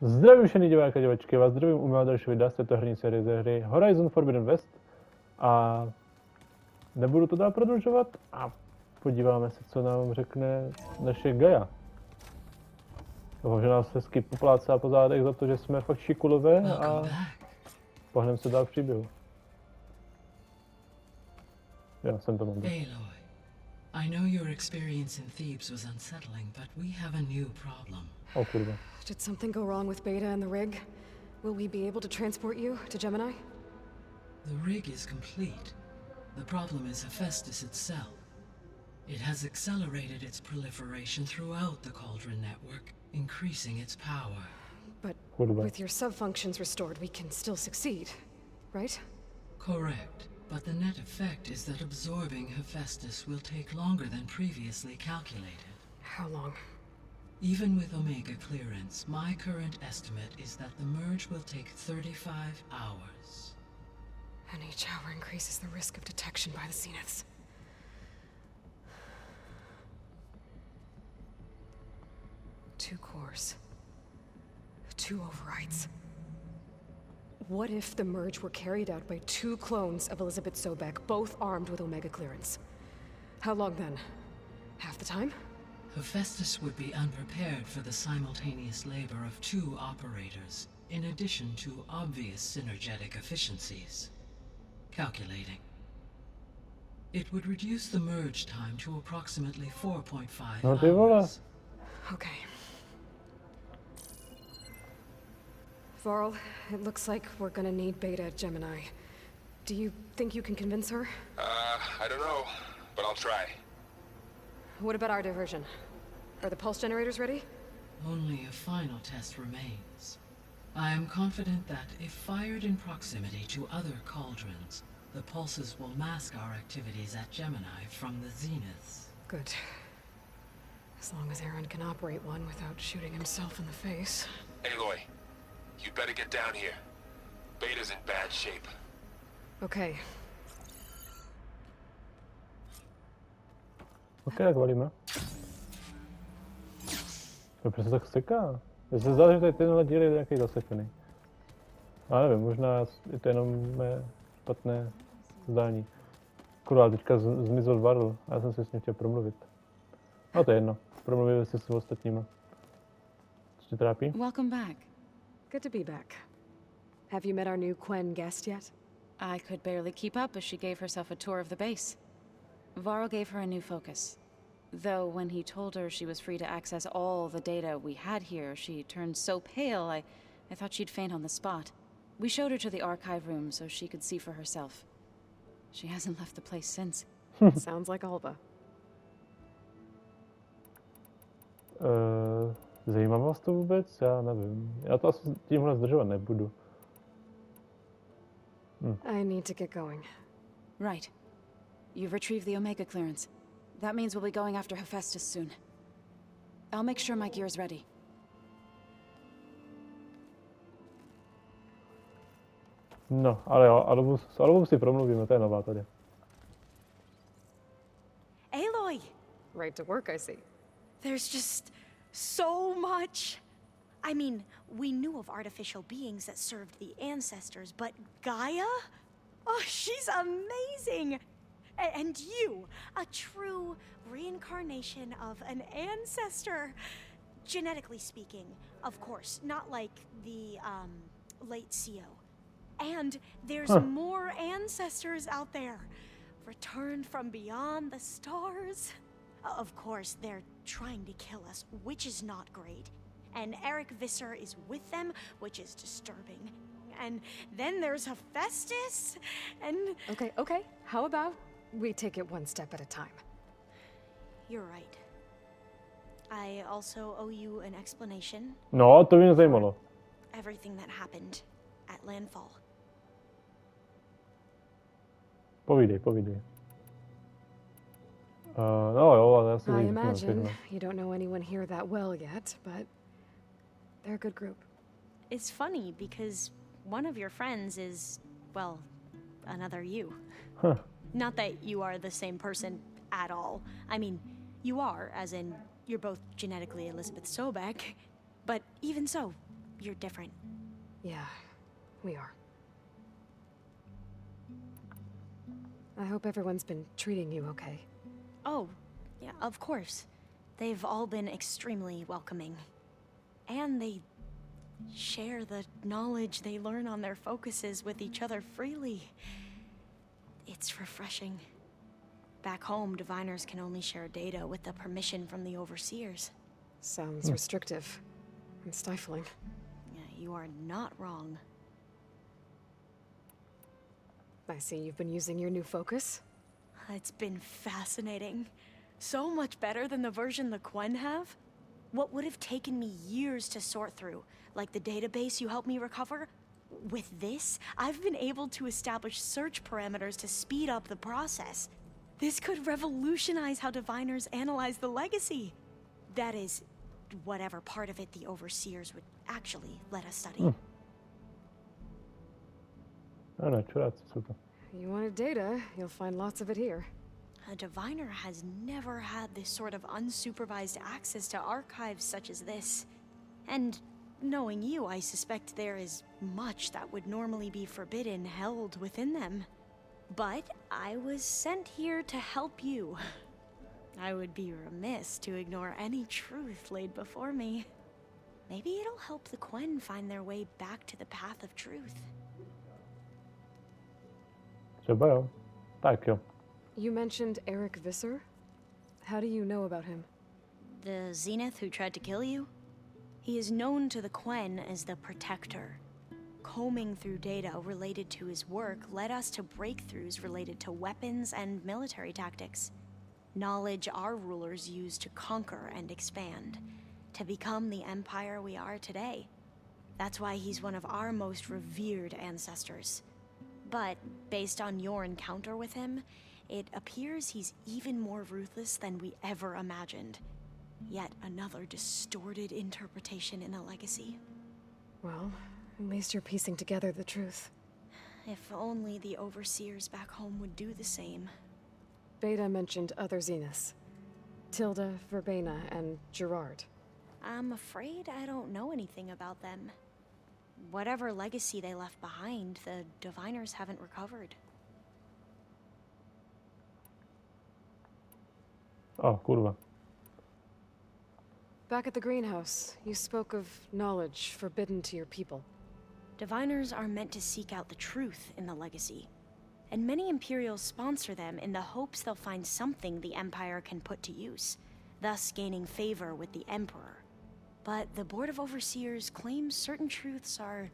Zdravím všechny diváky a divačky, vás zdravím u mého dalšího videa z této herní série ze hry Horizon Forbidden West. A nebudu to dál prodlužovat a podíváme se, co nám řekne naše Gaia. Toho, že nás hezky poplácá po zádech za to, že jsme fakt šikulové a pohneme se dál v příběhu. Já jsem to mám. Aloy, I know your experience in Thebes was unsettling, but we have a new problem. O kurva. Did something go wrong with Beta and the rig? Will we be able to transport you to Gemini? The rig is complete. The problem is Hephaestus itself. It has accelerated its proliferation throughout the Cauldron network, increasing its power. But Kurva. with your sub-functions restored, we can still succeed, right? Correct, but the net effect is that absorbing Hephaestus will take longer than previously calculated. How long? Even with Omega clearance, my current estimate is that the merge will take 35 hours. And each hour increases the risk of detection by the Zeniths. Two cores. Two overrides. What if the merge were carried out by two clones of Elizabeth Sobek, both armed with Omega clearance? How long then? Half the time? Hephaestus would be unprepared for the simultaneous labor of two operators, in addition to obvious synergetic efficiencies. Calculating. It would reduce the merge time to approximately 4.5 No ty vole. Okay. Varl, it looks like we're gonna need Beta at Gemini. Do you think you can convince her? I don't know, but I'll try. What about our diversion? Are the pulse generators ready? Only a final test remains. I am confident that if fired in proximity to other cauldrons, the pulses will mask our activities at Gemini from the Zeniths. Good. As long as Aaron can operate one without shooting himself in the face. Aloy, you better get down here. Beta's in bad shape. Okay. Ok, tak valíme. To přesně tak seká. Mně se zdá, že tady tenhle díl je nějaký zasekaný. Ale nevím, možná je to jenom mé špatné zdání. Kurva, teďka zmizel Varl a já jsem si s ním chtěl promluvit. No to je jedno, promluvili si s ostatníma. Co tě trápí? Welcome back. Good to be back. Have you met our new Quen guest yet? I could barely keep up as she gave herself a tour of the base. Varl gave her a new focus. Though when he told her she was free to access all the data we had here, she turned so pale, I thought she'd faint on the spot. We showed her to the archive room so she could see for herself. She hasn't left the place since. Sounds like Alba. Zajímá vás to vůbec? Já nevím. Já to asi tímhle zdržovat nebudu. I need to get going. Right. You've retrieved the Omega clearance. That means we'll be going after Hephaestus soon. I'll make sure my gear's ready. No, ale jo, s Albou si promluvíme, to je nová tady. Aloy! Right to work, I see. There's just so much. I mean, we knew of artificial beings that served the ancestors, but Gaia? Oh, she's amazing! And you, a true reincarnation of an ancestor. Genetically speaking, of course, not like the, late CO. And there's more ancestors out there, returned from beyond the stars. Of course, they're trying to kill us, which is not great. And Eric Visser is with them, which is disturbing. And then there's Hephaestus, and... Okay. How about we take it one step at a time? You're right. I also owe you an explanation. No, to mě zajímalo. Everything that happened at Landfall. Povídej. No jo, ale já si I imagine you don't know anyone here that well yet, but they're a good group. It's funny because one of your friends is, well, another you. Huh. Not that you are the same person at all. I mean, you are, as in, you're both genetically Elizabeth Sobek. But even so, you're different. Yeah, we are. I hope everyone's been treating you okay. Oh, yeah, of course. They've all been extremely welcoming. And they share the knowledge they learn on their focuses with each other freely. It's refreshing. Back home, diviners can only share data with the permission from the overseers. Sounds restrictive and stifling. Yeah, you are not wrong. I see you've been using your new focus. It's been fascinating. So much better than the version the Quen have. What would have taken me years to sort through, like the database you helped me recover, with this, I've been able to establish search parameters to speed up the process. This could revolutionize how diviners analyze the legacy. That is, whatever part of it the overseers would actually let us study. Ano, čuráci jsou to. You wanted data, you'll find lots of it here. A diviner has never had this sort of unsupervised access to archives such as this. And knowing you, I suspect there is much that would normally be forbidden held within them. But I was sent here to help you. I would be remiss to ignore any truth laid before me. Maybe it'll help the Quen find their way back to the path of truth. Třeba jo. Tak jo. You mentioned Eric Visser? How do you know about him? The Zenith who tried to kill you? He is known to the Quen as the Protector. Combing through data related to his work led us to breakthroughs related to weapons and military tactics. Knowledge our rulers used to conquer and expand, to become the empire we are today. That's why he's one of our most revered ancestors. But based on your encounter with him, it appears he's even more ruthless than we ever imagined. Yet another distorted interpretation in the legacy. Well, at least you're piecing together the truth. If only the overseers back home would do the same. Beta mentioned other Zeniths. Tilda, Verbena, and Gerard. I'm afraid I don't know anything about them. Whatever legacy they left behind, the diviners haven't recovered. Oh, kurva. Back at the greenhouse, you spoke of knowledge forbidden to your people. Diviners are meant to seek out the truth in the legacy, and many Imperials sponsor them in the hopes they'll find something the Empire can put to use, thus gaining favor with the Emperor. But the Board of Overseers claims certain truths are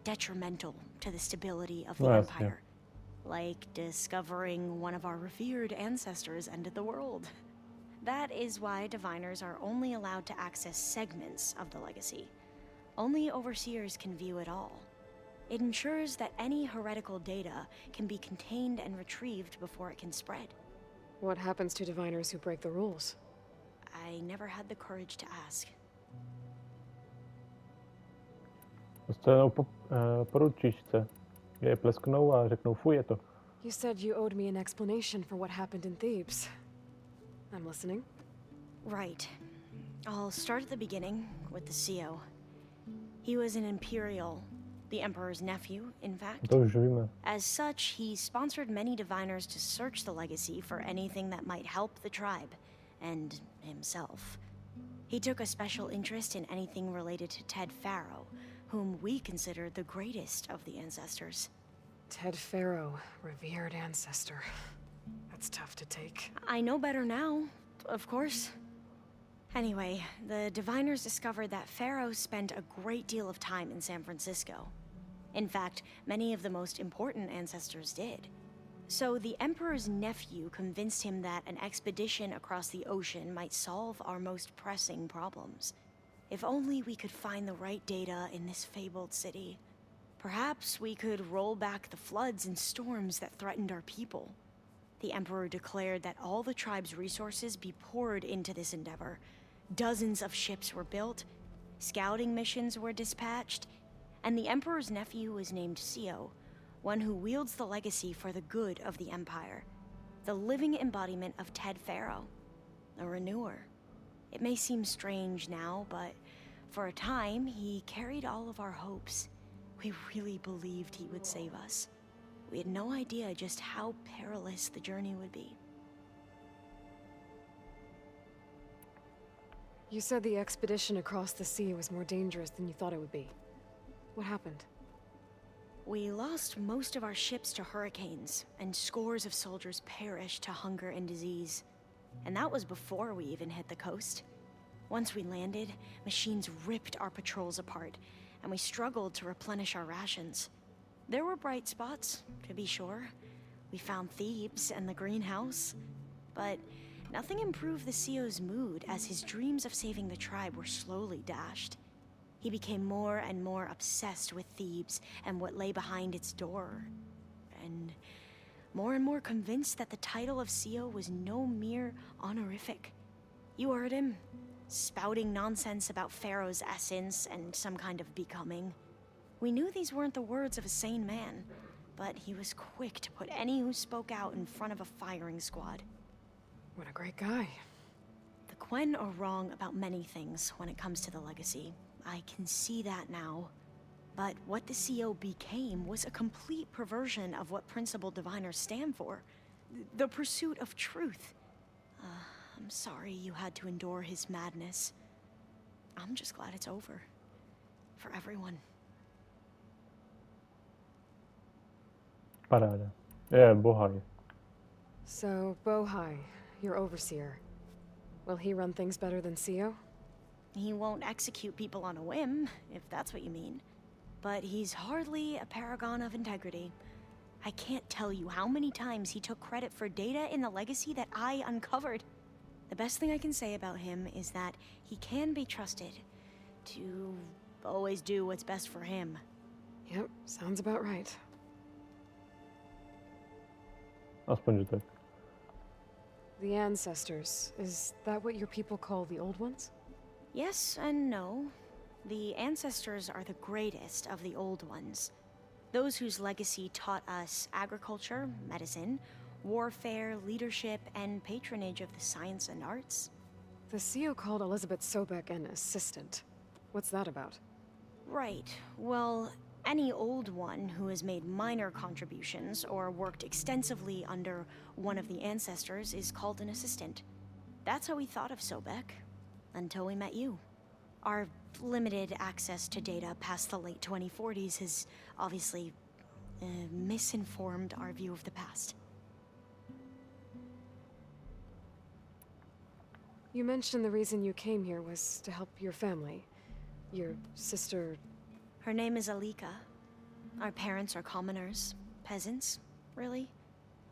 detrimental to the stability of the Well, Empire. Like discovering one of our revered ancestors ended the world. That is why diviners are only allowed to access segments of the legacy. Only overseers can view it all. It ensures that any heretical data can be contained and retrieved before it can spread. What happens to diviners who break the rules? I never had the courage to ask. Dostanou po ručičce. Je plesknou a řeknou, fuj, je to. You said you owed me an explanation for what happened in Thebes. I'm listening. Right. I'll start at the beginning with the CO. He was an Imperial, the Emperor's nephew, in fact. To už víme. As such, he sponsored many diviners to search the legacy for anything that might help the tribe, and himself. He took a special interest in anything related to Ted Faro, whom we consider the greatest of the ancestors. Ted Faro, revered ancestor. That's tough to take. I know better now, of course. Anyway, the diviners discovered that Faro spent a great deal of time in San Francisco. In fact, many of the most important ancestors did. So the Emperor's nephew convinced him that an expedition across the ocean might solve our most pressing problems. If only we could find the right data in this fabled city. Perhaps we could roll back the floods and storms that threatened our people. The Emperor declared that all the tribe's resources be poured into this endeavor. Dozens of ships were built, scouting missions were dispatched, and the Emperor's nephew was named CO, one who wields the legacy for the good of the Empire. The living embodiment of Ted Faro, a renewer. It may seem strange now, but For a time, he carried all of our hopes. We really believed he would save us. We had no idea just how perilous the journey would be. You said the expedition across the sea was more dangerous than you thought it would be. What happened? We lost most of our ships to hurricanes, and scores of soldiers perished to hunger and disease. And that was before we even hit the coast. Once we landed, machines ripped our patrols apart, and we struggled to replenish our rations. There were bright spots, to be sure. We found Thebes and the greenhouse, but nothing improved the CEO's mood as his dreams of saving the tribe were slowly dashed. He became more and more obsessed with Thebes and what lay behind its door, and more convinced that the title of CEO was no mere honorific. You heard him, spouting nonsense about Pharaoh's essence and some kind of becoming. We knew these weren't the words of a sane man, but he was quick to put any who spoke out in front of a firing squad. What a great guy. The Quen are wrong about many things when it comes to the legacy. I can see that now. But what the CEO became was a complete perversion of what principled diviners stand for. The pursuit of truth. I'm sorry you had to endure his madness. I'm just glad it's over. For everyone. Paráda. Bohaj. So, Bohaj, your overseer. Will he run things better than CEO? He won't execute people on a whim, if that's what you mean. But he's hardly a paragon of integrity. I can't tell you how many times he took credit for data in the legacy that I uncovered. The best thing I can say about him is that he can be trusted to always do what's best for him. Yep, sounds about right. Aspoň, že tak. The ancestors, is that what your people call the old ones? Yes and no. The ancestors are the greatest of the old ones. Those whose legacy taught us agriculture, medicine, warfare, leadership, and patronage of the science and arts. The CEO called Elizabeth Sobek an assistant. What's that about? Right. Well, any old one who has made minor contributions or worked extensively under one of the ancestors is called an assistant. That's how we thought of Sobek, until we met you. Our limited access to data past the late 2040s has obviously misinformed our view of the past. You mentioned the reason you came here was to help your family. Your sister... Her name is Alika. Our parents are commoners. Peasants, really.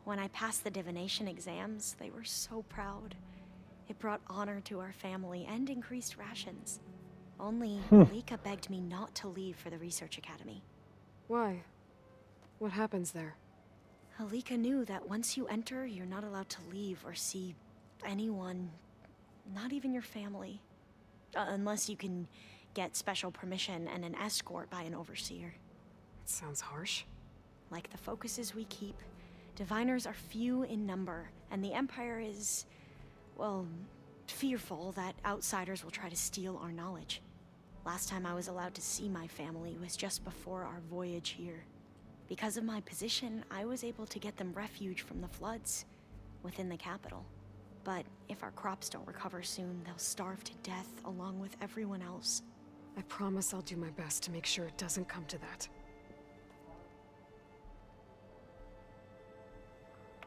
When I passed the divination exams, they were so proud. It brought honor to our family and increased rations. Only Alika begged me not to leave for the research academy. Why? What happens there? Alika knew that once you enter, you're not allowed to leave or see anyone, not even your family. Unless you can get special permission and an escort by an overseer. That sounds harsh. Like the focuses we keep, diviners are few in number, and the Empire is, well, fearful that outsiders will try to steal our knowledge. Last time I was allowed to see my family was just before our voyage here. Because of my position, I was able to get them refuge from the floods within the capital. But if our crops don't recover soon, they'll starve to death along with everyone else. I promise I'll do my best to make sure it doesn't come to that.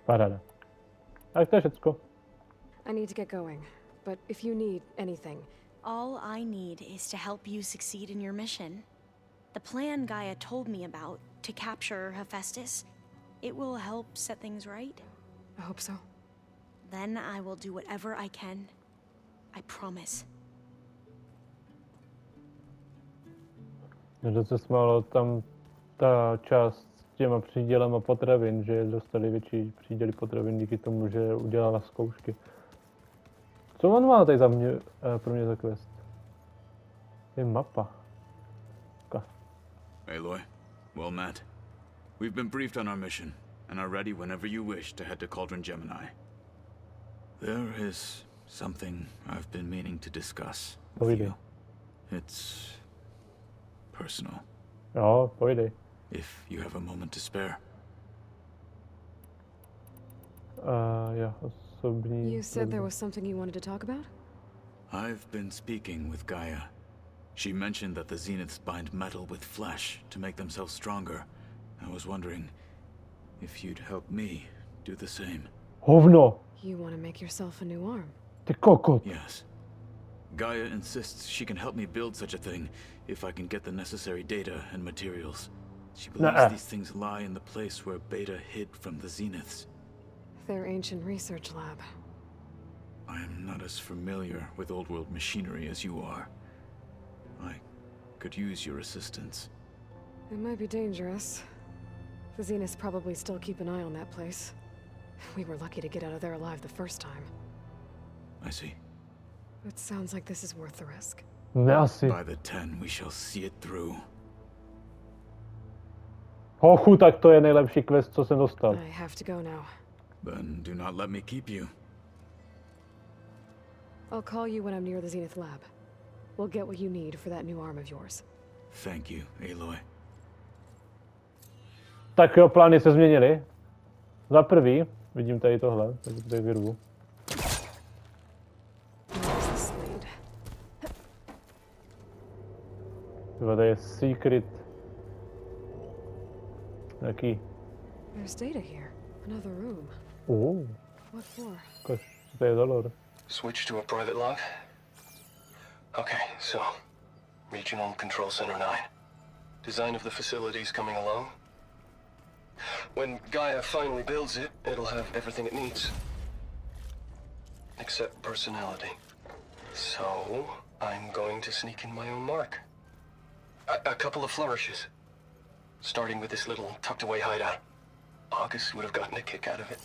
Paráda. Tak to je všecko. I need to get going, but if you need anything... All I need is to help you succeed in your mission. The plan Gaia told me about, to capture Hephaestus, it will help set things right. I hope so. Then I will do whatever I can. I promise. Že se smálo tam ta část s těma přídělama potravin, že dostali větší příděly potravin díky tomu, že udělala zkoušky. Co on má tady za mě, pro mě za quest? Je mapa. Aloy, well met. We've been briefed on our mission, and are ready whenever you wish to head to Cauldron Gemini. There is something I've been meaning to discuss with you. It's personal. Jo, pojdej. If you have a moment to spare. Já osobní... You said there was something you wanted to talk about? I've been speaking with Gaia. She mentioned that the Zeniths bind metal with flesh to make themselves stronger. I was wondering if you'd help me do the same. Hovno! You want to make yourself a new arm? Ty kokot! Yes. Gaia insists she can help me build such a thing if I can get the necessary data and materials. She believes these things lie in the place where Beta hid from the Zeniths. Their ancient research lab. I am not as familiar with old world machinery as you are. I could use your assistance. It might be dangerous. The Zeniths probably still keep an eye on that place. We were lucky to get out of there alive the first time. I see. It sounds like this is worth the risk. Asi. By the 10, we shall see it through. Hochu, tak to je nejlepší quest, co jsem dostal. I have to go now. Then do not let me keep you. I'll call you when I'm near the Zenith lab. We'll get what you need for that new arm of yours. Thank you, Aloy. Tak jo, plány se změnily. Za prvý, vidím tady tohle, tak tady vyrvu. Tady je secret. Jaký? There's data here. Another room. What for? Kož, co to je za lore? Switch to a private log? Okay, so... Regional Control Center 9. Design of the facility's coming along. When Gaia finally builds it, it'll have everything it needs. Except personality. So, I'm going to sneak in my own mark. A couple of flourishes. Starting with this little tucked-away hideout. August would have gotten a kick out of it.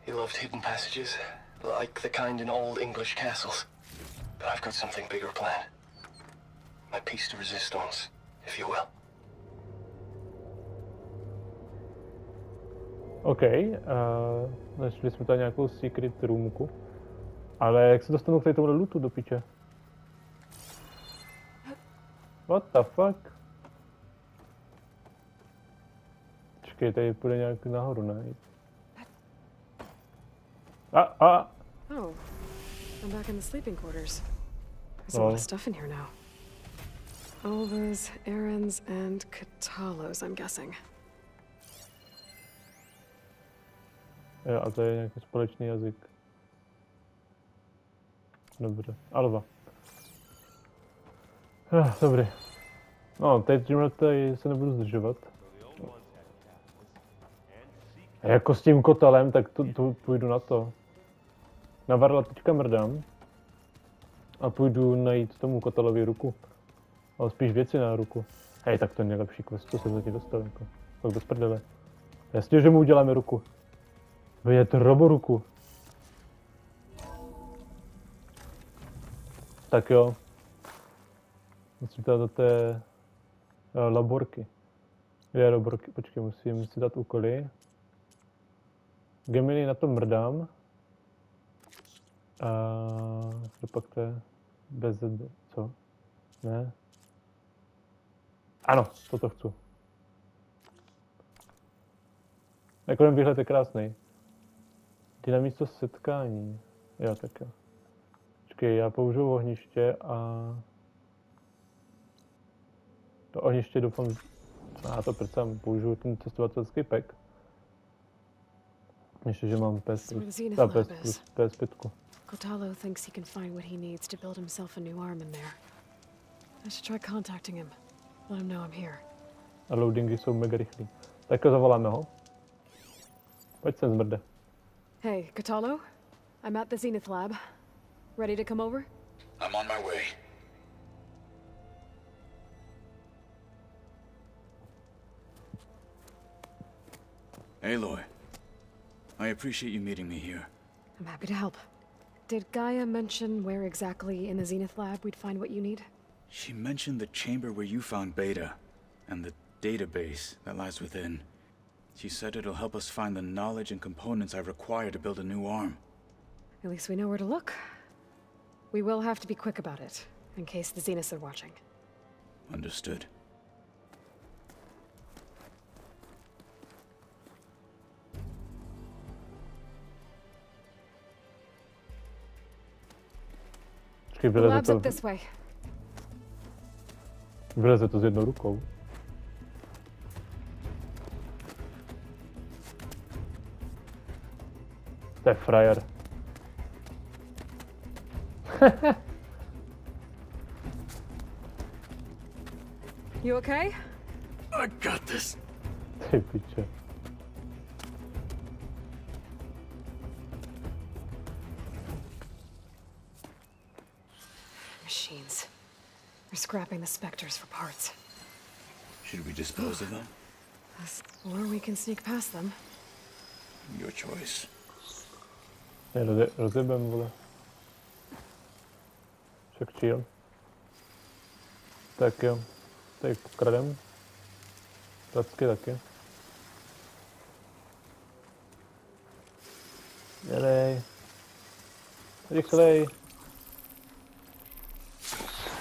He loved hidden passages, like the kind in old English castles. But I've got something bigger planned. My piece de resistance, if you will. OK, našli jsme tady nějakou secret roomku. Ale jak se dostanu k tady tomuhle lootu do piče? What the fuck? Počkej, tady půjde nějak nahoru najít. Oh, I'm back in the sleeping quarters. There's a lot of stuff in here now. Olvas, Errands, and Katalos, I'm guessing. Jo, a to je nějaký společný jazyk. Dobře, Alva. Dobrý. No, teď tady se nebudu zdržovat. A jako s tím kotelem, tak tu půjdu na to. Na Varla teďka mrdám. A půjdu najít tomu kotelovi ruku. Ale spíš věci na ruku. Hej, tak to je nejlepší quest, co jsem zatím dostal, jako. Tak bez prdele. Jasně, že mu uděláme ruku. Vyjet Robo ruku. Tak jo. Musím dát do té laborky. Kde je laborky? Počkej, musím si dát úkoly. Gemini na to mrdám. A pak to je bez ZD. Co? Ne? Ano, toto chci. Jako výhled je krásný. Ty na místo setkání. Jo, tak jo. Počkej, já použiju ohniště a... To ohniště doufám... A to prcám, použiju ten cestovatelský pack. Ještě, že mám PS5. Kotalo thinks he can find what he needs to build himself a new arm in there. I should try contacting him. Let him know I'm here. A loadingy jsou mega rychlý. Tak jo, zavoláme ho. Pojď sem, zmrde. Hey, Kotalo? I'm at the Zenith lab. Ready to come over? I'm on my way. Aloy, I appreciate you meeting me here. I'm happy to help. Did Gaia mention where exactly in the Zenith lab we'd find what you need? She mentioned the chamber where you found Beta, and the database that lies within. She said it'll help us find the knowledge and components I require to build a new arm. At least we know where to look. We will have to be quick about it. in case the Zeniths are watching. Understood. Počkej, The lab's up this way. vyleze to s jednou rukou. To je frajer. You okay? I got this. Ty piče. Machines. They're scrapping the specters for parts. Should we dispose of them? Or we can sneak past them. Your choice. Rozjebem, vole. Však chill. Tak jo. Tady pokradem. Placky taky. Jelej. Rychlej.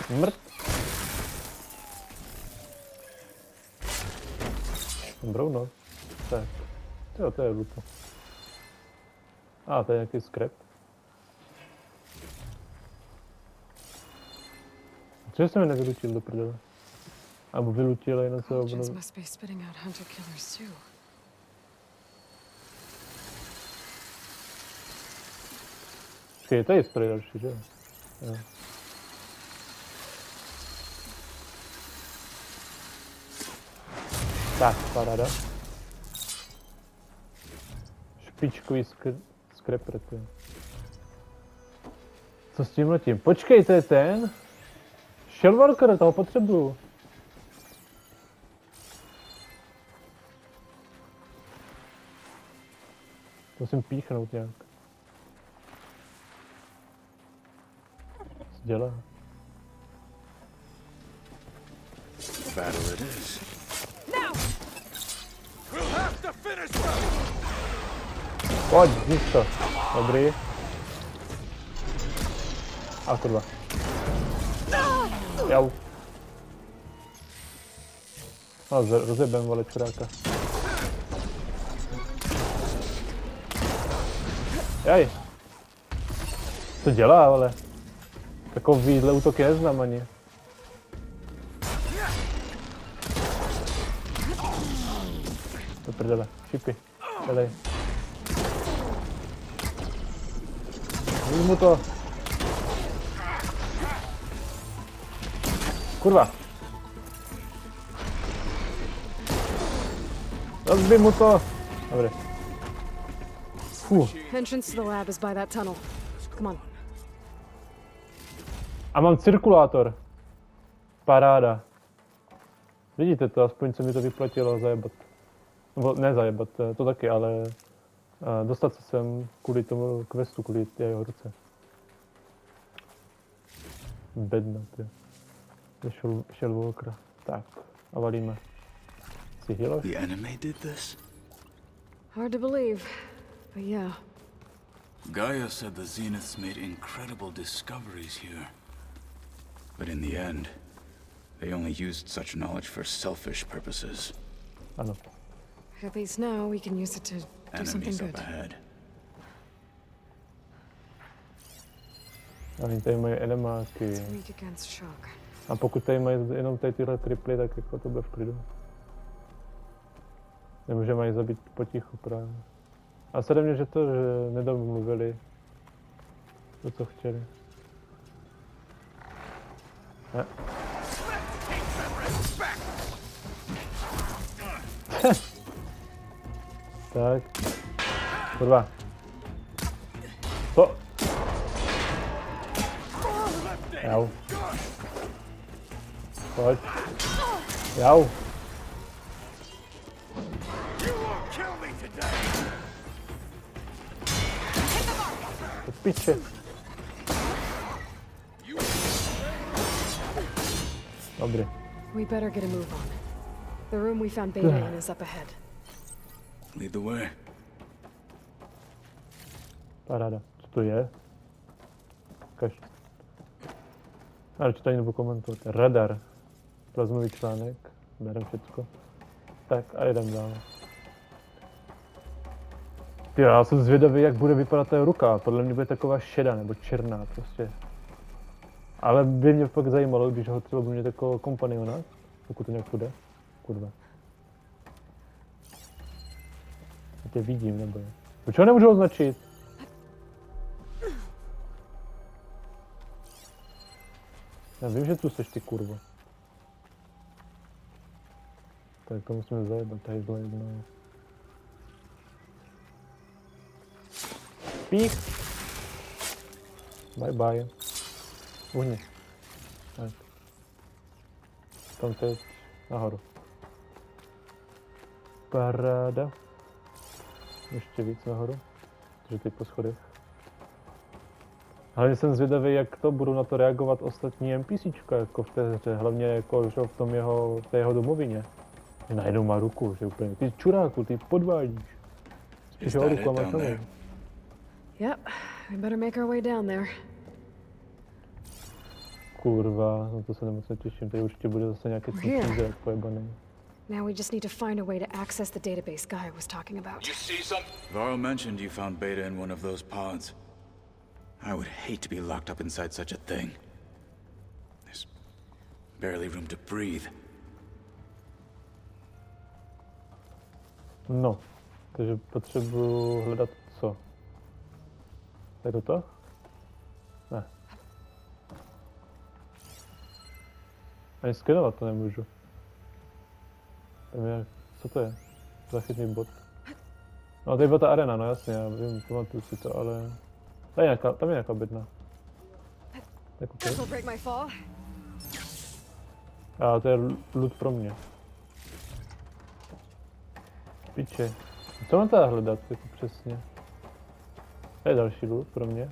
Mrt. Brouno. Tak. Jo, to je luto. To je nějaký skrep. Co jsem je nevylutil do prdele? Abo vylutil, jenom se obnovil. Must be spitting out hunter killers too. Počkej, tady je stroj další, že jo? Tak, paráda. Špičkový skrepr, ty. Co s tím letím? Počkej, to je ten? Shellwalker, toho potřebuju. Musím píchnout nějak. Co dělá? Battle it is. Pojď, znič to. Dobrý. A kurva. Jau. Rozjebem, vole, čuráka. Jaj. Co dělá, vole? Takovýhle útoky neznám ani. Do prdele, šipy. Dělej. Vezmu to. Kurva. Rozbij mu to. Dobrý. Entrance to the lab is by that tunnel. Come on. A mám cirkulátor. Paráda. Vidíte to, aspoň se mi to vyplatilo zajebat. Nebo ne zajebat, to taky, ale dostat se sem kvůli tomu questu, kvůli té jeho ruce. Bedna, ty. Shellwalker. Tak, a valíme. Si healer? The enemy did this? Hard to believe, but yeah. Gaia said the Zeniths made incredible discoveries here. But in the end, they only used such knowledge for selfish purposes. Ano. At least now we can use it to do something Enemies up good. ahead. Oni tady mají enemáky. Weak against shock. A pokud tady mají jenom tady tyhle triply, tak jako to bude v klidu. Nemůže mají zabít potichu právě. A sede mě, že to, že nedomluvili to, co chtěli. Ne. Tak. Kurva. Co? Jau. Pojď. Jau. To piče. Dobrý. We better get a move on. The room we found Beta in is up ahead. Lead the way. Paráda. Co to je? Kaž. Ale čítání nebo komentovat. Radar. Plazmový článek. Berem všecko. Tak a jdem dál. Já jsem zvědavý, jak bude vypadat ta ruka. Podle mě bude taková šedá nebo černá prostě. Ale by mě fakt zajímalo, když ho třeba budu mít jako kompaniona. Pokud to nějak půjde. Kurva. Já tě vidím, nebo ne? Proč ho nemůžu označit? Já vím, že tu seš ty kurva. Tak to musíme zajebat, tady zle jednou. Pích! Bye bye. Uhni. Tak. Tam teď nahoru. Paráda. Ještě víc nahoru. Takže teď po schodech. Hlavně jsem zvědavý, jak to budou na to reagovat ostatní NPCčka jako v té hře. Hlavně jako že v té jeho domovině. Najednou má ruku, že úplně. Ty čuráku, ty podvádíš. Spíš ho ruku máš novou. Yep, we better make our way down there. Kurva, no to se nemoc netěším. Tady určitě bude zase nějaký cíl pojebaný. Now we just need to find a way to access the database Gaia was talking about. You see something? Varl mentioned you found Beta in one of those pods. I would hate to be locked up inside such a thing. There's barely room to breathe. No, takže potřebuji hledat co? Je to to? Ne. Ani skenovat to nemůžu. Co to je? Zachytný bod. No tady byla ta arena, no jasně, já vím, pamatuju si to, ale... Tam je nějaká bydna. Tak okay. A to je loot pro mě. Piče. Co mám teda hledat, jako přesně? To je další loot pro mě.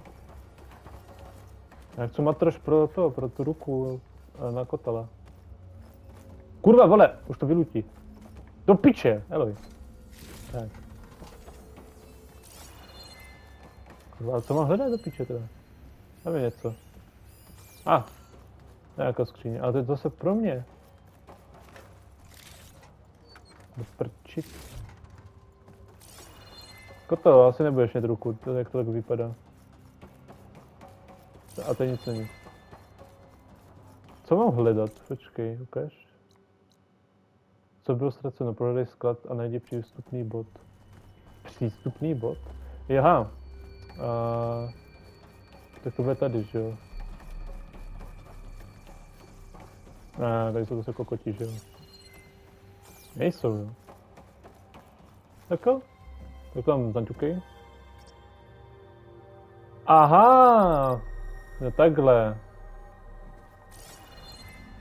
Já chci matroš pro tu ruku na kotala. Kurva, vole, už to vylutí. Do piče, Eloj. Tak. Kurva, co mám hledat do piče teda? Tam je něco. Nějaká skříně, ale to je zase pro mě. Do prčit. Koto, asi nebudeš mít ruku, jak to tak vypadá. A to nic není. Co mám hledat? Počkej, ukáž. Co bylo ztraceno? Prohledej sklad a najdi přístupný bod. Přístupný bod? Jaha. Tak to bude tady, že jo? Tady jsou zase kokoti, že jo? Nejsou, jo? Tako? Tak tam zaťukej. Aha! No takhle.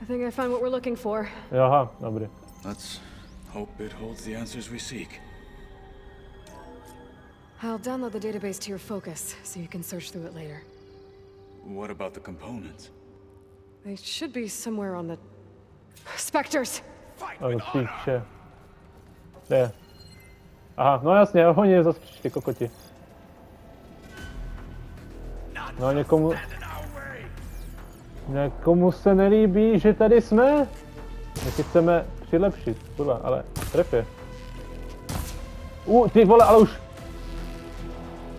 I think I found what we're looking for. Aha, dobrý. Let's hope it holds the answers we seek. I'll download the database to your focus, so you can search through it later. What about the components? They should be somewhere on the... Spectres! Ale píče. Kde? Aha, no jasně, oni zase přišli kokoti. No někomu se nelíbí, že tady jsme. My si chceme přilepšit, kurva, ale trefě. Ty vole, ale už.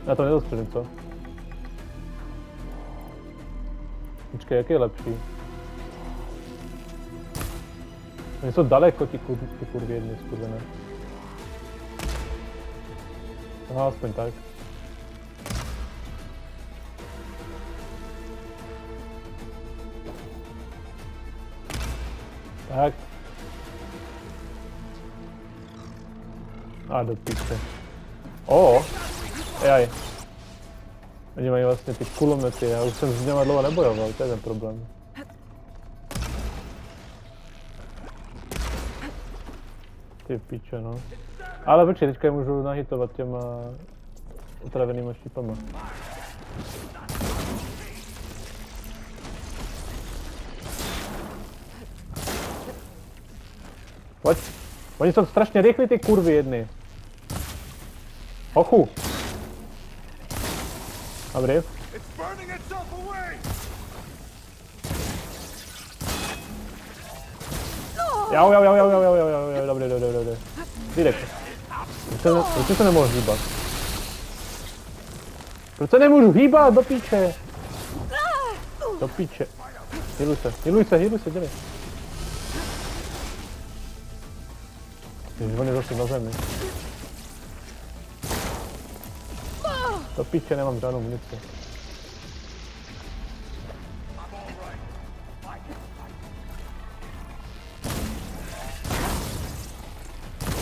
Já to nedostřelím, co? Počkej, jaký je lepší? Oni jsou daleko, ty kurvy jedny, skurvené. Aha, aspoň tak. Tak. Do píče. Jaj. Oni mají vlastně ty kulomety, já už jsem s něma dlouho nebojoval, to je ten problém. Ty píče, no. Ale počkej, teďka je můžu nahitovat těma otravenýma štípama. Pojď. Oni jsou strašně rychlí, ty kurvy jedny. Hochu. Dobrý. Jo, dobrý. Dýdek. Proč se nemohl hýbat? Proč se nemůžu hýbat, do píče? Do píče. Healuj se, dělej. Ježiš, on je zase na zemi. Do píče, nemám žádnou munici.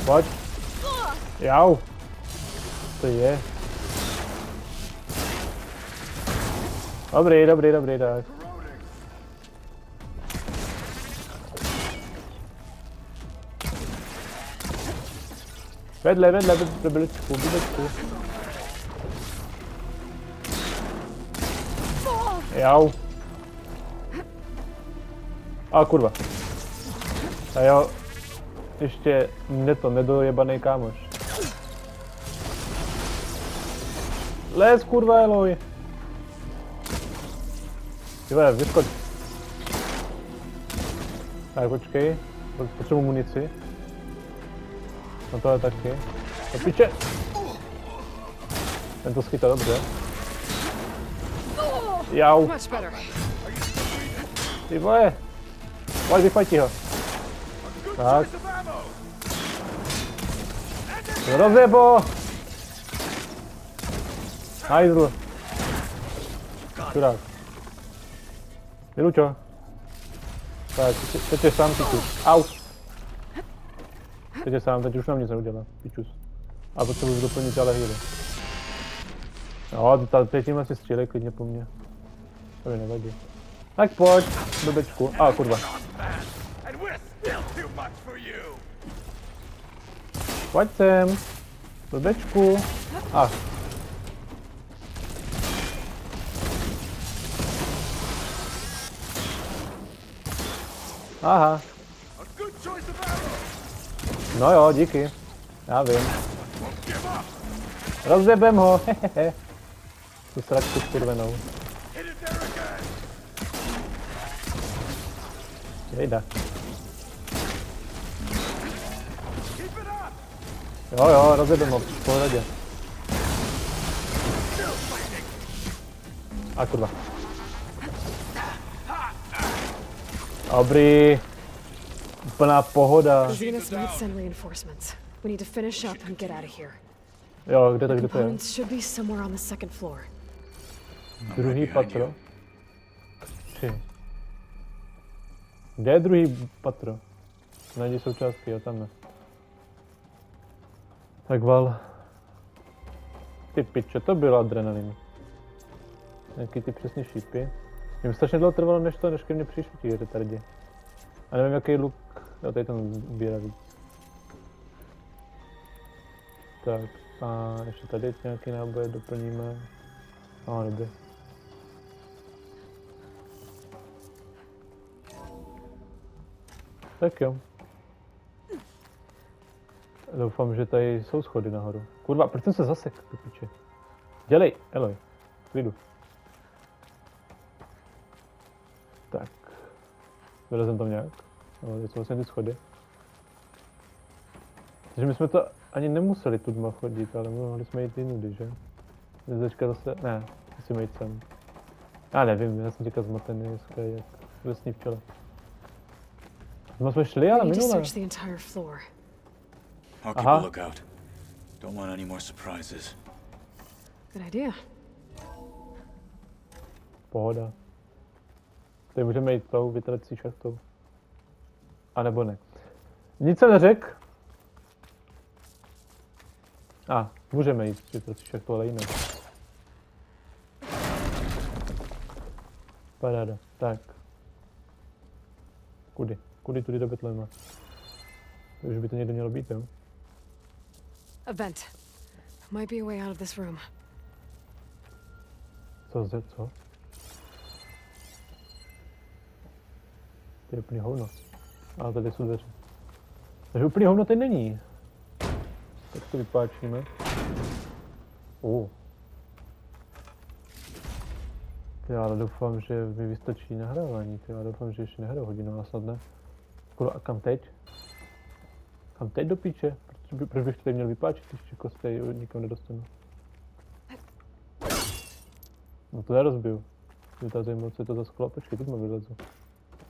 Pojď. Jau. To je. Dobrý, tak. Vedle, blbečku. Jau. A kurva. A jo. Ještě nedojebanej kámoš. Les, kurva, Eloj. Tyhle, vyskoč. Tak, počkej. Potřebuji munici. No tohle taky. To piče. Ten to schytá dobře. Jau. Ty vole. Pojď, vyfajti ho. Tak. Rozjebo! Hajzl. Čurák. Vylučo. Tak, teď je sám pičus. Au. Teď je sám, teď už nám nic neudělá. Pičus. A potřebuji doplnit ale healy. No, tady tímhle si střílej klidně po mně. To mi nevadí. Tak pojď, blbečku. A kurva. Pojď sem. Blbečku. A. Aha. No jo, díky. Já vím. Rozjebem ho, hehehe. Tu sračku skurvenou. Jejda. Jo, rozjebem ho, v pohodě. A kurva. Dobrý. Úplná pohoda. Jo, kde to je? Druhý patro. Kde je druhý patro? Najdi součástky, jo, tam ne. Tak val. Ty piče, to byl adrenalin. Nějaký ty přesně šípy. Mně strašně dlouho trvalo, než ke mně přišli ti retardi. A nevím, jaký luk. Jo, tady tam sbírá víc. Tak, a ještě tady nějaký náboje doplníme. No, dobrý. Tak jo. Doufám, že tady jsou schody nahoru. Kurva, proč jsem se zasek, ty piče? Dělej, Eloj, klidu. Tak. Vylezem tam nějak. No, teď jsou vlastně ty schody. Takže my jsme to ani nemuseli tu chodit, ale mohli jsme jít jinudy, že? Teďka zase, ne, musíme jít sem. Já nevím, já jsem teďka zmatený, dneska jak lesní včela. My jsme šli, ale minule. Aha. Don't want any more surprises. Good idea. Pohoda. Tady můžeme jít tou vytrací šachtou. A nebo ne. Nic jsem neřekl. A, můžeme jít vytrací šachtou, ale jinak. Paráda. Tak. Kudy tudy do Betlema. To už by to někde mělo být, jo? A vent. Might be a way out of this room. Co? To je úplný hovno. A tady jsou dveře. Takže úplný hovno tady není. Tak to vypáčíme. Já ale doufám, že mi vystačí nahrávání. Já doufám, že ještě nehraju hodinu, a snad ne. A kam teď? Kam teď do píče? Proč bych to tady měl vypáčit, když jako se tady nikam nedostanu? No to já rozbiju. Je ta zajímavá, co je to za sklo. Počkej, teď mu vylezu.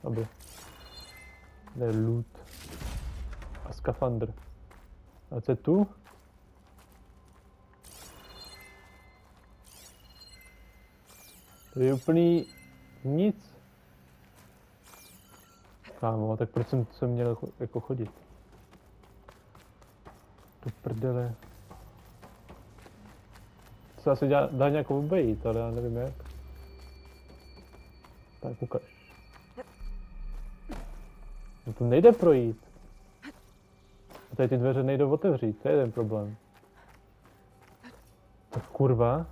Aby. To je loot. A skafandr. A co je tu? To je úplný nic. Kámo, tak proč jsem měl jako chodit? Do prdele. To se asi dá nějak obejít, ale já nevím jak. Tak ukaž. No to nejde projít. A tady ty dveře nejdou otevřít, to je jeden problém. Tak kurva.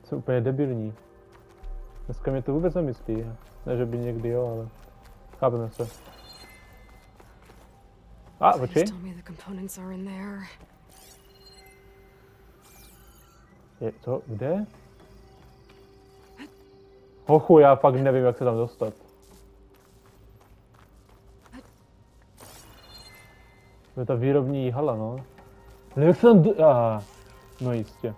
Jsem úplně debilní. Dneska mě to vůbec nemyslí. Ne, že by někdy jo, ale chápeme se. A, oči? Je co? Kde? Hochu, já fakt nevím, jak se tam dostat. To je ta výrobní hala, no. No jak se tam no jistě.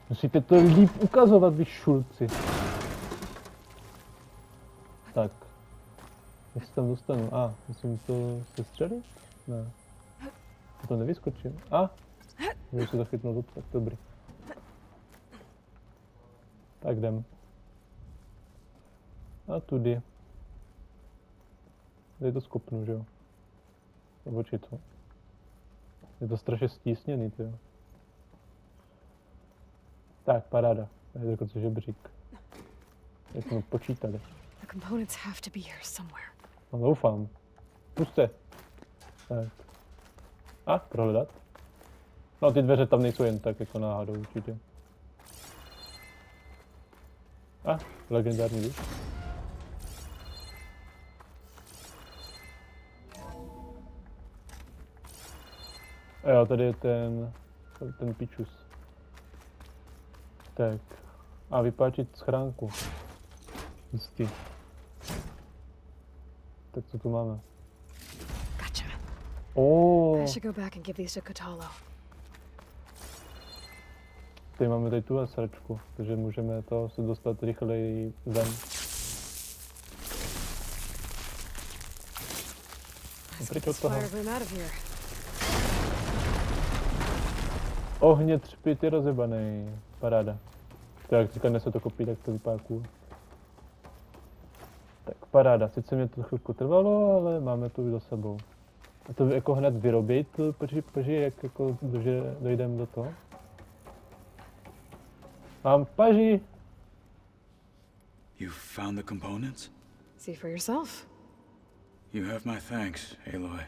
Musíte to líp ukazovat, vy šulci. Tak. Jak se tam dostanu? Musím to sestřelit? Ne. To nevyskočím. Můžu se zachytnout do tak dobrý. Tak jdem. A tudy. Tady to skopnu, že jo? Oči co? Je to strašně stísněný, tyjo. Tak, paráda. Je to dokonce žebřík. Jak jsme počítali. No doufám. Puste. Tak. Prohledat. No ty dveře tam nejsou jen tak jako náhodou určitě. Legendární duch. A jo, tady je ten pičus. Tak. A vypáčit schránku. Jistý. Tak co tu máme? Gotcha. I should go back and give these to Kotalo. Tady máme tady tu sračku, takže můžeme to se dostat rychleji ven. Pryč od toho. Ohně třpit je rozebaný. Paráda. To jak říká, se to kopí, tak to vypadá cool. Tak paráda, sice mě to chvilku trvalo, ale máme to už za sebou. A to jako hned vyrobit, paži, jak jako dojdeme do toho. Mám paži! You found the components? See for yourself. You have my thanks, Aloy.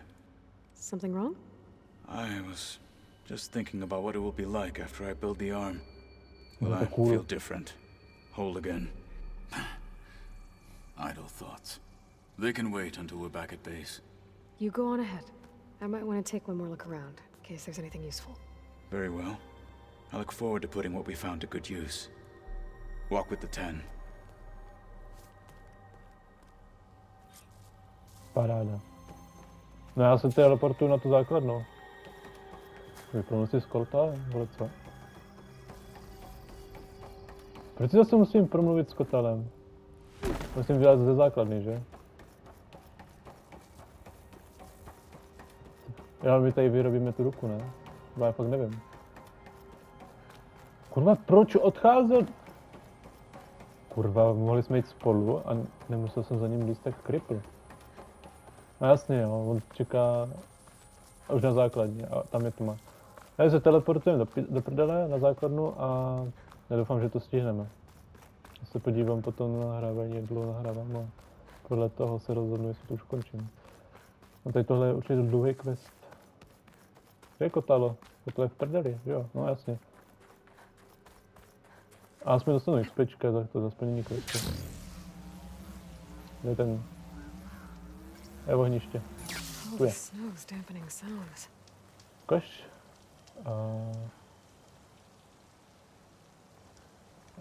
Something wrong? I was just thinking about what it will be like after I build the arm. Will I cool. feel different? Whole again? Idle thoughts. They can wait until we're back at base. You go on ahead. I might want to take one more look around, in case there's anything useful. Very well. I look forward to putting what we found to good use. Walk with the 10. Paráda. No já se teleportuju na tu základnu. Vyplnu si z kolta, vole co? Proč si zase musím promluvit s kotelem? Musím vylezat ze základny, že? Já my tady vyrobíme tu ruku, ne? Já fakt nevím. Kurva, proč odcházel? Kurva, mohli jsme jít spolu a nemusel jsem za ním líst tak kripl. No jasně jo, on čeká už na základně a tam je tma. Já se teleportujeme do prdele na základnu a já doufám, že to stihneme. Já se podívám potom na nahrávání, jak dlouho nahrávám a podle toho se rozhodnu, jestli to už končím. No tady tohle je určitě dlouhý quest. Kde je Kotalo? Kotalo je v prdeli, jo, no jasně. A jsme dostanu XPčka za to, za splnění questu. Kde je ten? Je ohniště. Tu je. Ukaž.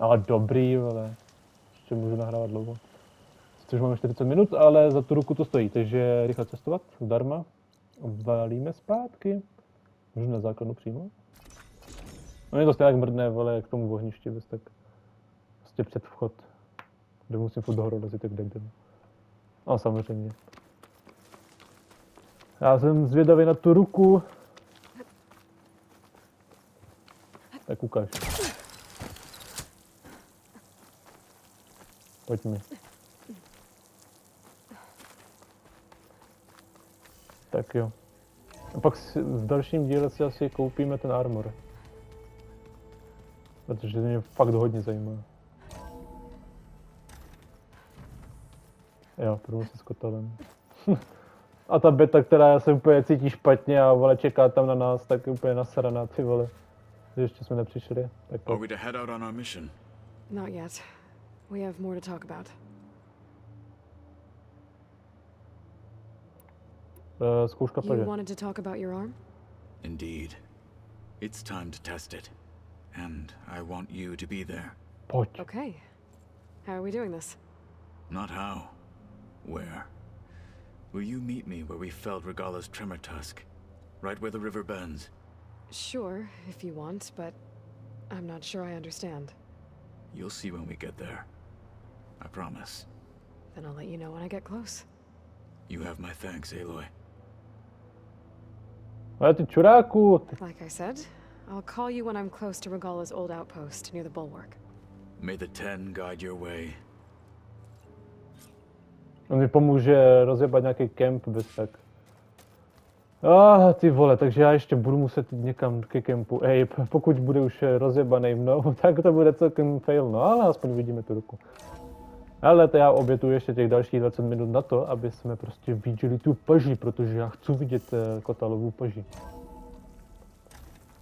Ale dobrý, vole. ještě můžu nahrávat dlouho. Což máme 40 minut, ale za tu ruku to stojí, takže rychle cestovat, zdarma. Valíme zpátky. Můžu na základnu přímo? No je to stejně jak mrdné, vole, k tomu ohništi, bez tak prostě před vchod. Kde musím furt dohoru dozit, jak debil. No samozřejmě. Já jsem zvědavý na tu ruku. Tak ukáž. Pojď mi. Tak jo. A pak v dalším díle si asi koupíme ten armor. Protože to mě fakt hodně zajímá. Jo, průmysl se s kotelem. A ta beta, která se úplně cítí špatně a vole čeká tam na nás, tak je úplně nasraná, ty vole. Že ještě jsme nepřišli. Tak Are we to head out on our mission? Not yet. We have more to talk about. Zkouška You paže. wanted to talk about your arm? Indeed. It's time to test it. And I want you to be there. Pojď. Okay. How are we doing this? Not how. Where? Will you meet me where we felled Regala's tremor tusk? Right where the river bends? Sure, if you want, but I'm not sure I understand. You'll see when we get there. I promise. Then I'll let you know when I get close. You have my thanks, Aloy. Ale ty čuráku! Like I said, I'll call you when I'm close to Regala's old outpost near the bulwark. May the Ten guide your way. On mi pomůže rozjebat nějaký kemp bez tak. Ty vole, takže já ještě budu muset jít někam ke kempu. Ej, pokud bude už rozjebaný mnou, tak to bude celkem fail, no ale aspoň vidíme tu ruku. Ale to já obětuji ještě těch dalších 20 minut na to, aby jsme prostě viděli tu paži, protože já chci vidět Kotalovu paži.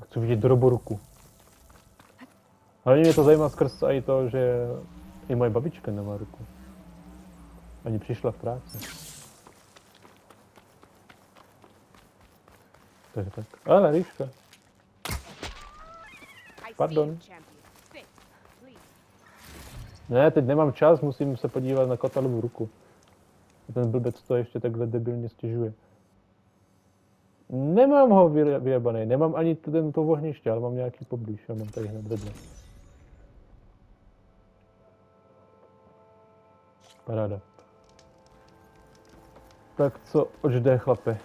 Chci vidět Roboruku. Ale mě to zajímá skrz i to, že i moje babička nemá ruku. Ani přišla v práci. Takže tak. Ale Ríška. Pardon. Ne, teď nemám čas, musím se podívat na Kotalovu ruku. Ten blbec to ještě takhle debilně stěžuje. Nemám ho vyjebaný, nemám ani to ohniště, ale mám nějaký poblíž a mám tady hned vedle. Paráda. Tak co, oč jde, chlape?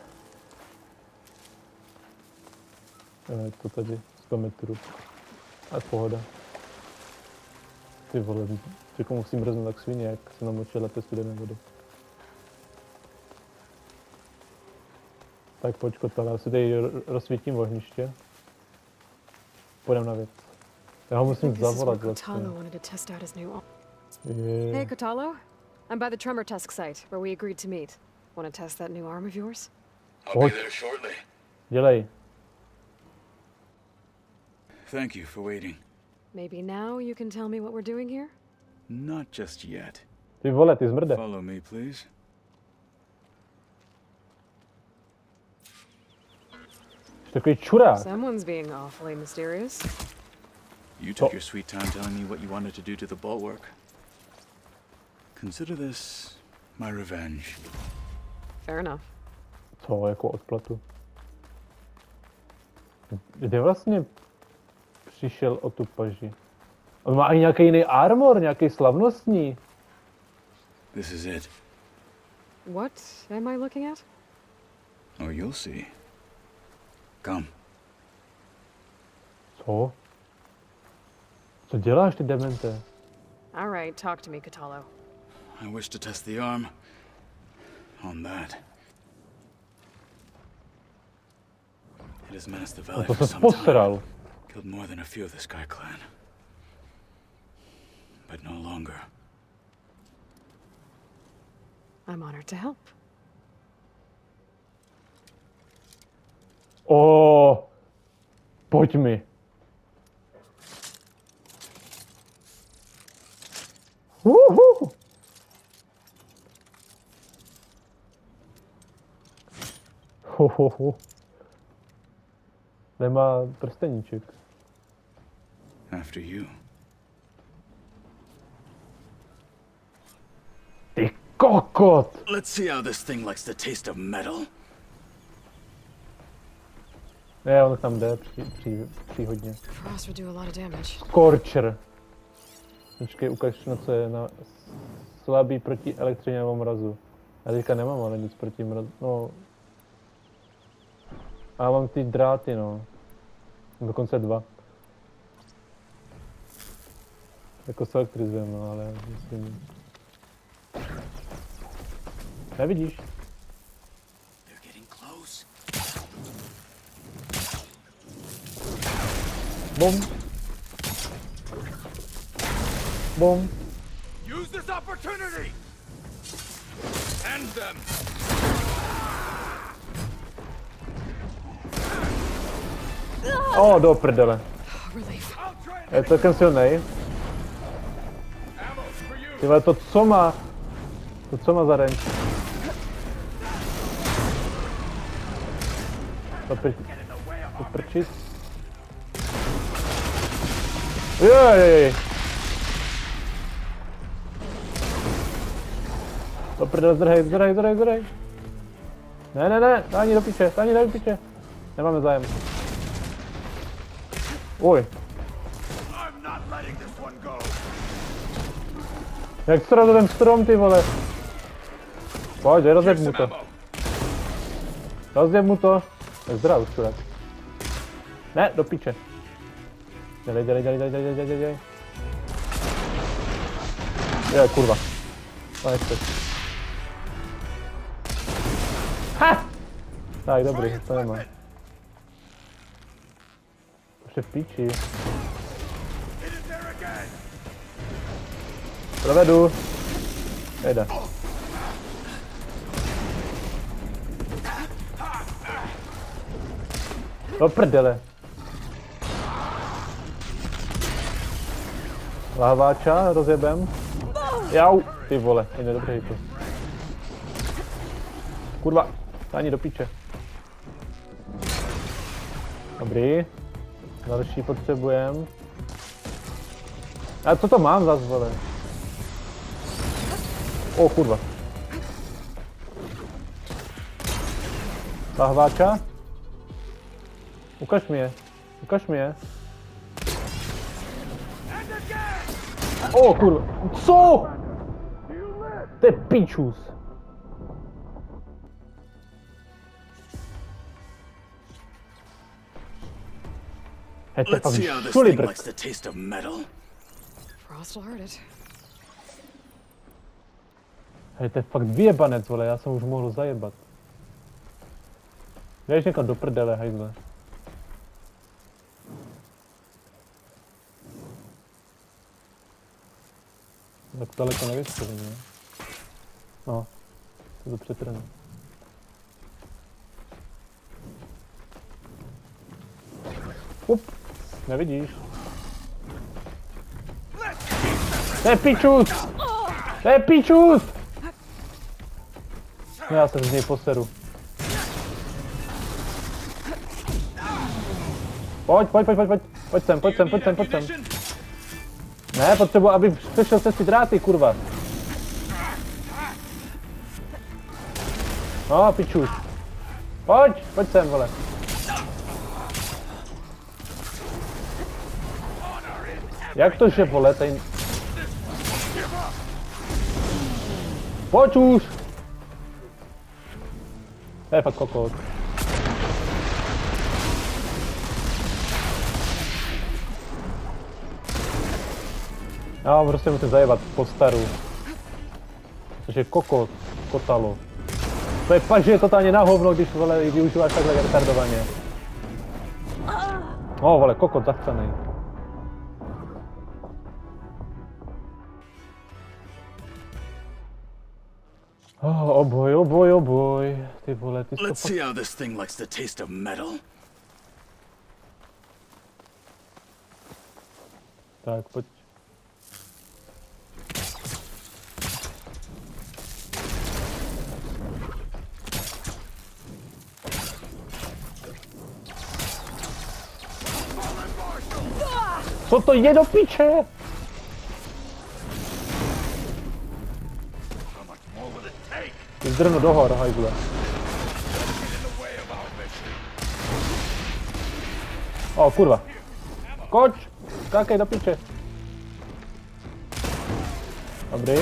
Je to tady 100 metrů. A pohoda. Ty vole, jako musím mrznout tak svině, jak se namočil lepe studené vody. Tak pojď Kotala, já si tady rozsvítím ohniště. Půjdem na věc. Já ho musím zavolat vlastně. Hey Kotalo, I'm by the tremor tusk site where we agreed to meet. Want to test that new arm of yours? I'll be there shortly. Dělej. Thank you for waiting. Maybe now you can tell me what we're doing here? Not just yet. Ty vole, ty zmrde. Follow me, please. Takový čurák. Someone's being awfully mysterious. You took your sweet time telling me what you wanted to do to the bulwark. Consider this my revenge. Fair enough. Co, jako odplatu? Kde vlastně přišel o tu paži? On má i nějaký jiný armor, nějaký slavnostní. This is it. What am I looking at? Oh, you'll see. Come. Co? Co děláš, ty demente? All right, talk to me, Kotalo. I wish to test the arm on that. It has menaced the No valley to for se some time. posral. Killed more than a few of the Sky Clan. But no longer. I'm honored to help. Pojď mi. Uhu. Ho. Nemá prsteníček. After you. Kokot! Let's see how this thing likes the taste of metal. Ne, on tam jde příhodně. Frost would do a lot of damage. Scorcher. Počkej, ukaž, na co je na slabý proti elektřině nebo mrazu. Já teďka nemám ale nic proti mrazu, no. A mám ty dráty, no. Dokonce 2. Jako se elektrizujeme, no, ale myslím... Nevidíš? Bom. Bom. Use this opportunity. End them. O, do prdele. Relief. Je celkem silnej. Ty vole, to co má? To co má za range? To prčit. Jej. To prdele, zdrhej. Ne, táhni do piče. Nemáme zájem. Oj. Jak srazil ten strom, ty vole? Pojď, rozjeb mu to. Tak zdrav, čurák. Ne, do piče. Dělej. Je, kurva. To nechceš. Ha! Tak, dobrý, to nemá. Už je v píči. Provedu. Nejde. Do prdele. Lahváča rozjebem. Jau, ty vole, je nedobrý to. Kurva, ani do píče. Dobrý. Další potřebujem. A co to mám zas, vole? O, kurva. Lahváča? Ukaž mi je. O, kurva. Co? To je pičus. Let's see how this thing likes the taste of metal. Frost will hurt it. Hej, to je fakt vyjebanec, vole, já jsem už mohl zajebat. Jdeš někam do prdele, hajzle. Tak daleko nevystřelím, ne? No, to přetrhne. Nevidíš. To je pičus! No, já se z něj poseru. Pojď sem. Ne, potřebuji, aby přešel se ty dráty, kurva. No, pičus. Pojď sem, vole. Jak to, že, vole, tady... Pojď už! To je fakt kokot. No, prostě musím zajebat po staru. Což je kokot, kotalo. To je fakt, že je totálně na hovno, když, vole, využíváš takhle retardovaně. No, vole, kokot zachcenej. Oh boy. Ty vole, ty Let's see how this thing likes the taste of metal. Tak, pojď. Co to je do piče? Zdrhnu do hor, hajzle. O, kurva. Koč! Skákej do piče. Dobrý.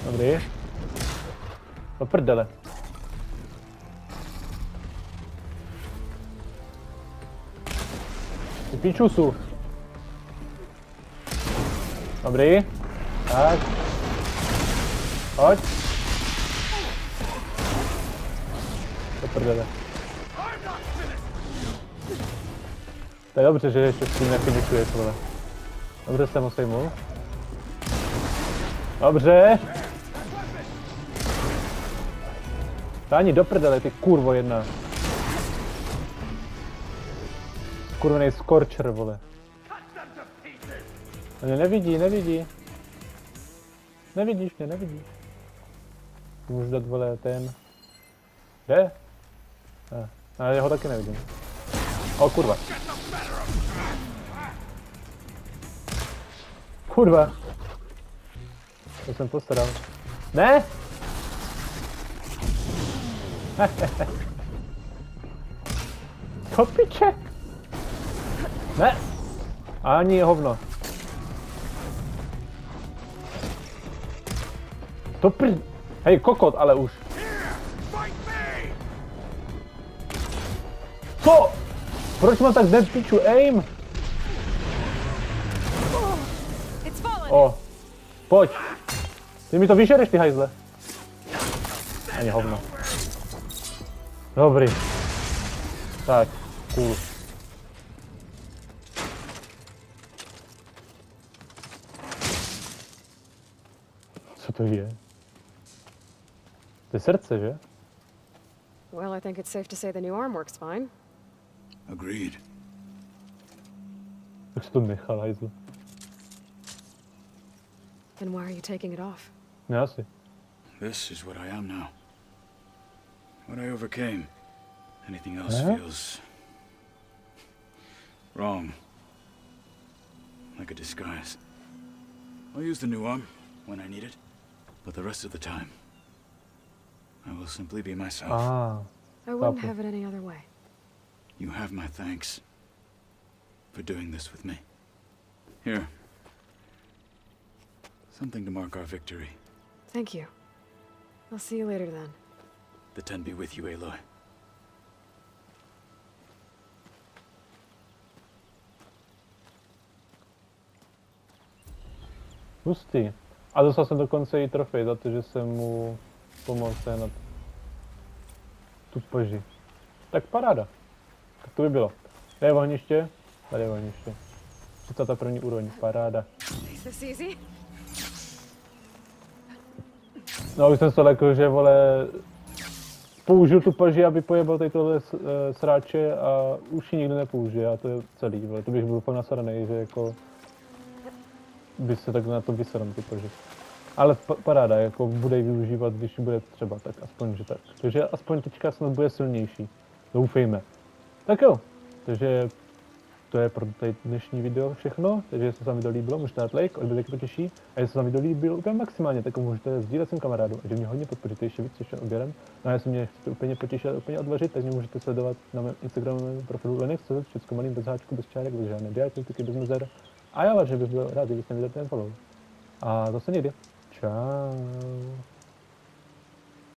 Dobrý. Do prdele. Ty pičusu. Dobrý. Tak. Pojď. Do prdele. To je dobře, že ještě s tím nefinišuješ, vole. Dobře jsem ho sejmul. Dobře. Táni do prdele, ty kurvo jedna. Kurvenej scorcher, vole. Mě nevidí, nevidí. Nevidíš mě, nevidíš. Můžu dát, vole, ten. Kde? Ale já ho taky nevidím. O, kurva. Kurva. To jsem postaral. Ne! Kopiče! Ne! Ani hovno. To Hej, kokot, ale už. Co? Proč mám tak piču aim? O, pojď. Ty mi to vyžereš, ty hajzle. Ani hovno. Dobrý. Tak, cool. Co to je? To je srdce, že? Well, I think it's safe to say the new arm works fine. Agreed. Jak jsi to nechal, hajzle? Then why are you taking it off? Ne, asi. This is what I am now. What I overcame. Anything else feels wrong. Like a disguise. I'll use the new arm when I need it, but the rest of the time, I will simply be myself. Ah. I wouldn't have it any other way. You have my thanks for doing this with me. Here. Something to mark our victory. Thank you. I'll see you later then. The Ten be with you, Aloy. Hustý. A dostal jsem dokonce i trofej za to, že jsem mu pomohl sehnat tu paži. Tak paráda. Tak to by bylo. Kde je ohniště? Tady je ohniště. 31. úroveň, paráda. No už jsem to lekl, že vole použil tu paži, aby pojebal tady tohle sráče a už ji nikdy nepoužije a to je celý, vole. To bych byl úplně nasranej, že jako by se tak na to vysral ty paži. Ale paráda, jako bude ji využívat, když bude třeba, tak aspoň, že tak. Takže aspoň teďka snad bude silnější. Doufejme. Tak jo, takže to je pro tady dnešní video všechno, takže jestli se vám video líbilo, můžete dát like, odběr taky potěší. A jestli se vám video líbilo úplně maximálně, tak můžete sdílet svým kamarádům, a že mě hodně podpoříte ještě víc ještě odběrem. No a jestli mě chcete úplně potěšit a úplně odvařit, tak mě můžete sledovat na mém Instagramovém profilu Lennox, všechno malým, bez háčku, bez čárek, bez žádné diakritiky, bez mezer. A já vás, že bych byl rád, kdybyste mi dali ten follow. A zase někdy. Čau.